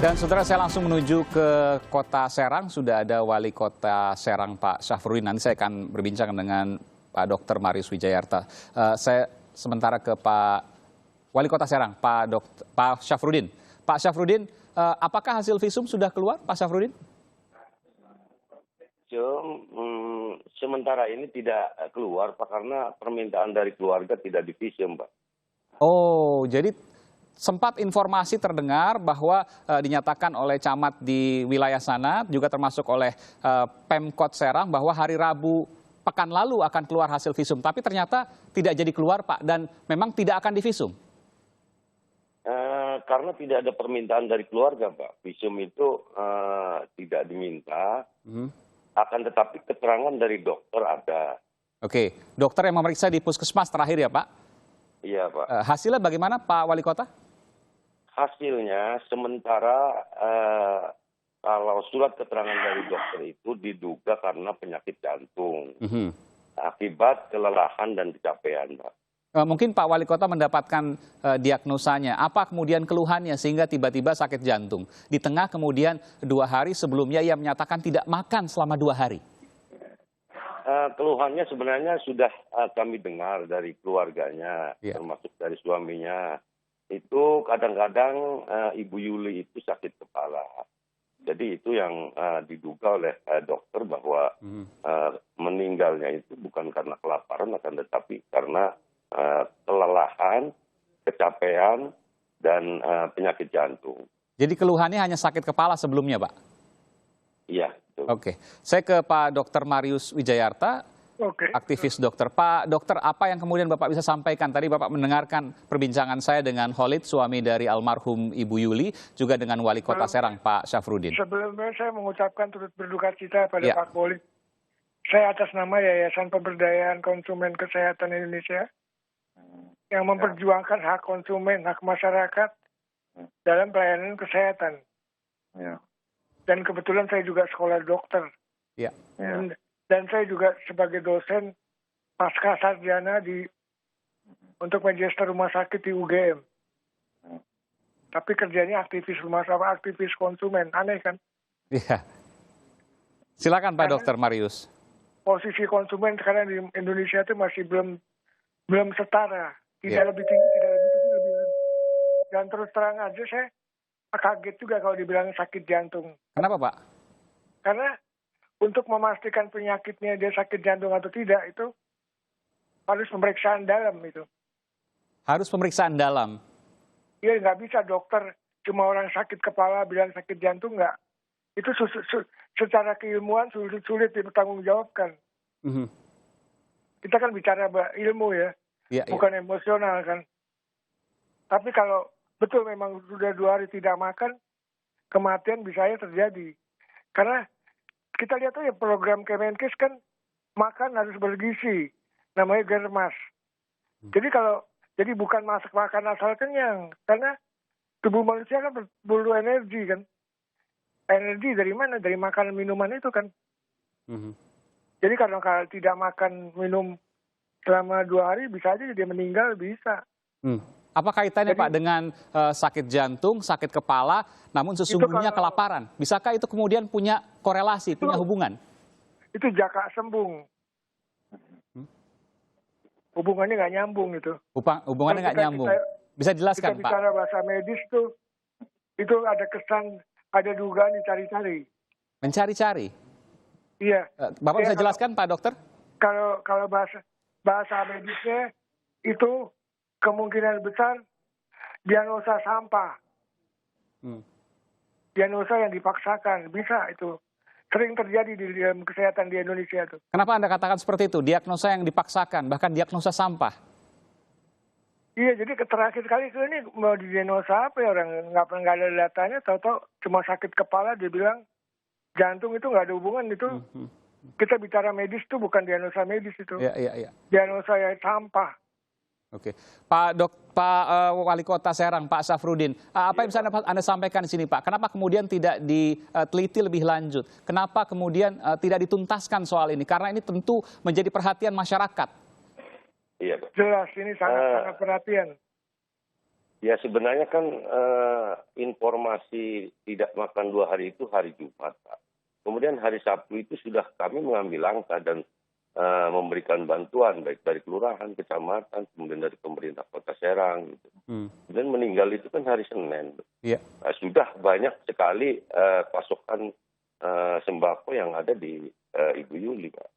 Dan saudara, saya langsung menuju ke Kota Serang. Sudah ada Wali Kota Serang, Pak Syafruddin. Nanti saya akan berbincang dengan Pak Dr. Marius Wijayarta. Saya sementara ke Pak Wali Kota Serang, Pak Syafruddin. Pak Syafruddin, apakah hasil visum sudah keluar, Pak Syafruddin? Sementara ini tidak keluar, Pak, karena permintaan dari keluarga tidak divisum, Pak. Oh, jadi sempat informasi terdengar bahwa dinyatakan oleh camat di wilayah sana, juga termasuk oleh Pemkot Serang, bahwa hari Rabu pekan lalu akan keluar hasil visum. Tapi ternyata tidak jadi keluar, Pak, dan memang tidak akan divisum. Karena tidak ada permintaan dari keluarga, Pak. Visum itu tidak diminta, akan tetapi keterangan dari dokter ada. Oke, dokter yang memeriksa di puskesmas terakhir ya, Pak? Iya, Pak. Hasilnya bagaimana, Pak Wali Kota? Hasilnya sementara kalau surat keterangan dari dokter itu diduga karena penyakit jantung akibat kelelahan dan kecapean, Pak. Mungkin Pak Wali Kota mendapatkan diagnosanya. Apa kemudian keluhannya sehingga tiba-tiba sakit jantung? Di tengah kemudian 2 hari sebelumnya ia menyatakan tidak makan selama 2 hari. Keluhannya sebenarnya sudah kami dengar dari keluarganya, termasuk dari suaminya. Itu kadang-kadang Ibu Yuli itu sakit kepala. Jadi itu yang diduga oleh dokter bahwa meninggalnya itu bukan karena kelaparan, akan tetapi karena kelelahan, kecapean, dan penyakit jantung. Jadi keluhannya hanya sakit kepala sebelumnya, Pak? Iya. Betul. Oke, saya ke Pak Dr. Marius Wijayarta, aktivis dokter. Pak Dokter, apa yang kemudian Bapak bisa sampaikan? Tadi Bapak mendengarkan perbincangan saya dengan Khalid, suami dari almarhum Ibu Yuli, juga dengan Wali Kota Serang, Pak Syafruddin. Sebelumnya saya mengucapkan turut berduka cita pada Pak Khalid. Saya atas nama Yayasan Pemberdayaan Konsumen Kesehatan Indonesia yang memperjuangkan hak konsumen, hak masyarakat dalam pelayanan kesehatan. Dan kebetulan saya juga sekolah dokter. Dan saya juga sebagai dosen pasca sarjana untuk magister rumah sakit di UGM. Tapi kerjanya aktivis rumah sakit, aktivis konsumen. Aneh kan? Iya. Silakan Pak Dokter Marius. Posisi konsumen sekarang di Indonesia itu masih belum setara. Tidak lebih tinggi, tidak lebih tinggi, lebih tinggi. Dan terus terang aja saya kaget juga kalau dibilang sakit jantung. Kenapa, Pak? Karena untuk memastikan penyakitnya dia sakit jantung atau tidak itu harus pemeriksaan dalam itu. Harus pemeriksaan dalam? Iya, nggak bisa dokter cuma orang sakit kepala bilang sakit jantung, nggak. Itu secara keilmuan sulit dipertanggungjawabkan. Kita kan bicara ilmu ya, bukan emosional kan. Tapi kalau betul memang sudah 2 hari tidak makan, kematian bisa terjadi. Karena kita lihat tuh ya program Kemenkes kan makan harus bergizi, namanya Germas. Jadi bukan makan asal kenyang, karena tubuh manusia kan perlu energi kan. Energi dari mana? Dari makan minuman itu kan. Jadi kalau tidak makan minum selama 2 hari bisa aja dia meninggal, bisa. Apa kaitannya Pak dengan sakit jantung, sakit kepala, namun sesungguhnya kelaparan? Bisakah itu kemudian punya korelasi, punya hubungan? Itu jaka sembung. Hubungannya nggak nyambung itu. Hubungannya nggak nyambung. Bisa jelaskan, Pak? Kita bicara bahasa medis tuh, itu ada kesan, ada dugaan dicari-cari. Mencari-cari? Iya. Bapak bisa jelaskan, Pak Dokter? Kalau bahasa medisnya itu kemungkinan besar diagnosa sampah. Diagnosa yang dipaksakan, bisa itu. Sering terjadi di dalam kesehatan di Indonesia itu. Kenapa Anda katakan seperti itu? Diagnosa yang dipaksakan, bahkan diagnosa sampah. Iya, jadi terakhir kali ini mau didiagnosa apa ya, orang nggak ada datanya, tahu-tahu cuma sakit kepala, dia bilang jantung itu nggak ada hubungan itu. Kita bicara medis itu bukan diagnosa medis itu. Diagnosa ya sampah. Oke, Pak Wali Kota Serang, Pak Syafruddin, apa yang bisa Anda sampaikan di sini, Pak? Kenapa kemudian tidak diteliti lebih lanjut? Kenapa kemudian tidak dituntaskan soal ini? Karena ini tentu menjadi perhatian masyarakat. Iya, Pak. Jelas, ini sangat perhatian. Ya sebenarnya kan informasi tidak makan 2 hari itu hari Jumat, Pak. Kemudian hari Sabtu itu sudah kami mengambil langkah dan memberikan bantuan baik dari kelurahan, kecamatan, kemudian dari pemerintah Kota Serang. Gitu. Dan meninggal itu kan hari Senin. Yeah. Sudah banyak sekali pasokan sembako yang ada di Ibu Yuli, Pak.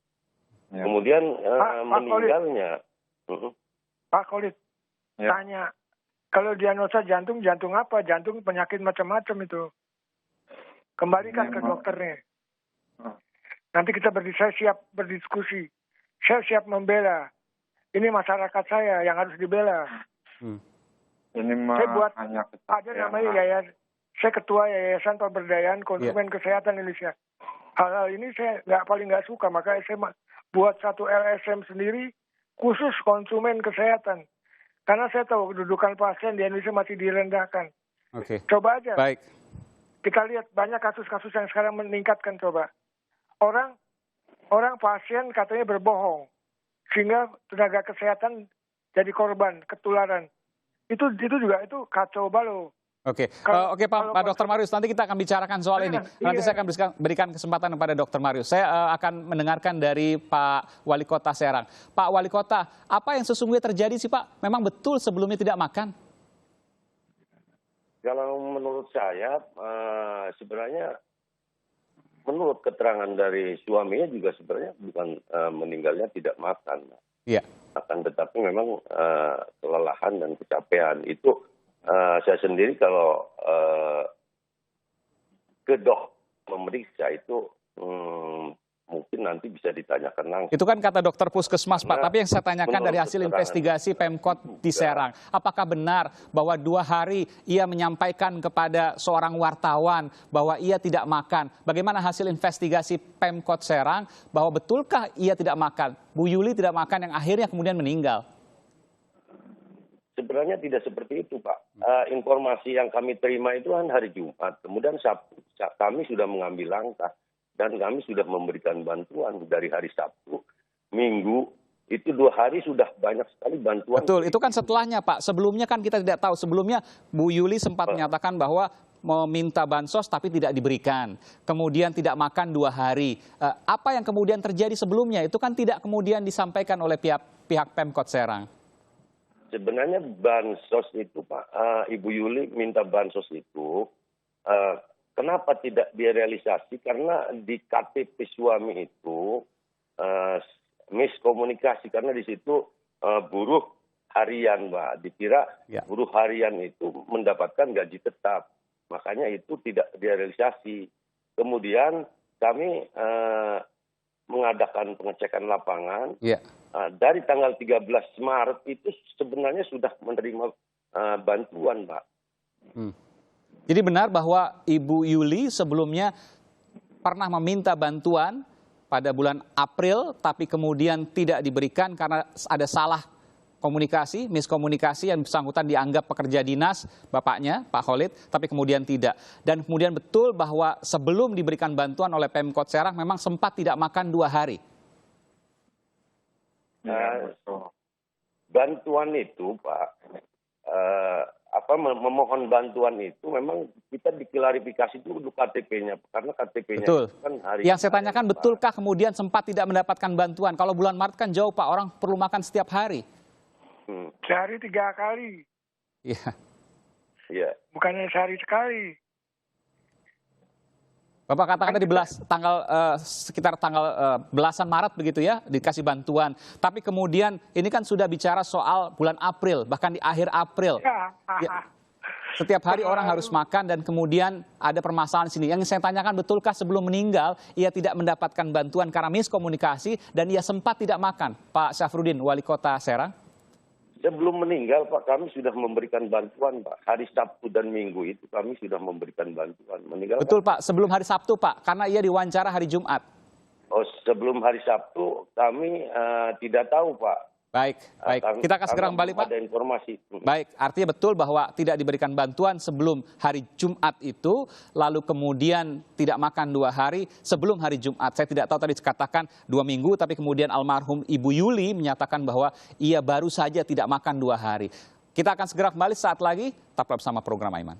Yeah. Kemudian meninggalnya. Pak Khalid, tanya, kalau diagnosa jantung, jantung apa? Jantung penyakit macam-macam itu. Kembalikan ke dokternya. Nanti saya siap berdiskusi. Saya siap membela. Ini masyarakat saya yang harus dibela. Ini saya buat ada namanya yayasan. Saya ketua Yayasan Pemberdayaan Konsumen Kesehatan Indonesia. Hal-hal ini saya paling nggak suka. Makanya saya buat satu LSM sendiri khusus konsumen kesehatan. Karena saya tahu kedudukan pasien di Indonesia masih direndahkan. Oke. Coba aja. Baik. Kita lihat banyak kasus-kasus yang sekarang meningkatkan, coba. Orang pasien katanya berbohong, sehingga tenaga kesehatan jadi korban ketularan. Itu juga itu kacau balau. Oke, Pak Dr. Marius, nanti kita akan bicarakan soal ini. Nanti saya akan berikan kesempatan kepada Dr. Marius. Saya akan mendengarkan dari Pak Wali Kota Serang. Pak Wali Kota, apa yang sesungguhnya terjadi sih Pak? Memang betul sebelumnya tidak makan? Kalau menurut saya, sebenarnya menurut keterangan dari suaminya juga sebenarnya bukan meninggalnya tidak makan. Iya. Akan tetapi memang kelelahan dan kecapean. Itu saya sendiri kalau ke dokter memeriksa itu mungkin nanti bisa ditanyakan langsung. Itu kan kata dokter Puskesmas, Pak. Tapi yang saya tanyakan dari hasil investigasi Pemkot di Serang, apakah benar bahwa 2 hari ia menyampaikan kepada seorang wartawan bahwa ia tidak makan? Bagaimana hasil investigasi Pemkot Serang bahwa betulkah ia tidak makan? Bu Yuli tidak makan yang akhirnya kemudian meninggal. Sebenarnya tidak seperti itu, Pak. Informasi yang kami terima itu kan hari Jumat. Kemudian Sabtu kami sudah mengambil langkah. Dan kami sudah memberikan bantuan dari hari Sabtu, Minggu, itu 2 hari sudah banyak sekali bantuan. Betul, itu kan setelahnya Pak. Sebelumnya kan kita tidak tahu. Sebelumnya Bu Yuli sempat menyatakan bahwa meminta bansos tapi tidak diberikan. Kemudian tidak makan 2 hari. Apa yang kemudian terjadi sebelumnya? Itu kan tidak kemudian disampaikan oleh pihak Pemkot Serang. Sebenarnya bansos itu Pak, Ibu Yuli minta bansos itu, kenapa tidak direalisasi? Karena di KTP suami itu miskomunikasi. Karena di situ buruh harian, Mbak. Dikira buruh harian itu mendapatkan gaji tetap. Makanya itu tidak direalisasi. Kemudian kami mengadakan pengecekan lapangan. Dari tanggal 13 Maret itu sebenarnya sudah menerima bantuan, Mbak. Jadi benar bahwa Ibu Yuli sebelumnya pernah meminta bantuan pada bulan April, tapi kemudian tidak diberikan karena ada salah komunikasi, miskomunikasi yang bersangkutan dianggap pekerja dinas bapaknya, Pak Khalid, tapi kemudian tidak. Dan kemudian betul bahwa sebelum diberikan bantuan oleh Pemkot Serang memang sempat tidak makan 2 hari. Bantuan itu, Pak, memohon bantuan itu memang kita diklarifikasi dulu KTP-nya, karena KTP-nya kan hari. Yang saya tanyakan, betulkah kemudian sempat tidak mendapatkan bantuan? Kalau bulan Maret kan jauh, Pak, orang perlu makan setiap hari. Sehari 3 kali. Iya. Bukannya sehari sekali. Bapak katakan tadi sekitar tanggal belasan Maret begitu ya, dikasih bantuan. Tapi kemudian ini kan sudah bicara soal bulan April, bahkan di akhir April. Setiap hari orang harus makan dan kemudian ada permasalahan di sini. Yang saya tanyakan, betulkah sebelum meninggal ia tidak mendapatkan bantuan karena miskomunikasi dan ia sempat tidak makan? Pak Syafruddin, Wali Kota Serang. Sebelum meninggal, Pak, kami sudah memberikan bantuan, Pak. Hari Sabtu dan Minggu itu kami sudah memberikan bantuan. Meninggal. Betul, Pak. Sebelum hari Sabtu, Pak. Karena ia diwawancara hari Jumat. Oh, sebelum hari Sabtu kami tidak tahu, Pak. Baik. Kita akan segera kembali, Pak. Ada informasi. Baik, artinya betul bahwa tidak diberikan bantuan sebelum hari Jumat itu, lalu kemudian tidak makan 2 hari sebelum hari Jumat. Saya tidak tahu tadi dikatakan 2 minggu, tapi kemudian almarhum Ibu Yuli menyatakan bahwa ia baru saja tidak makan 2 hari. Kita akan segera kembali saat lagi, tetaplah bersama program Aiman.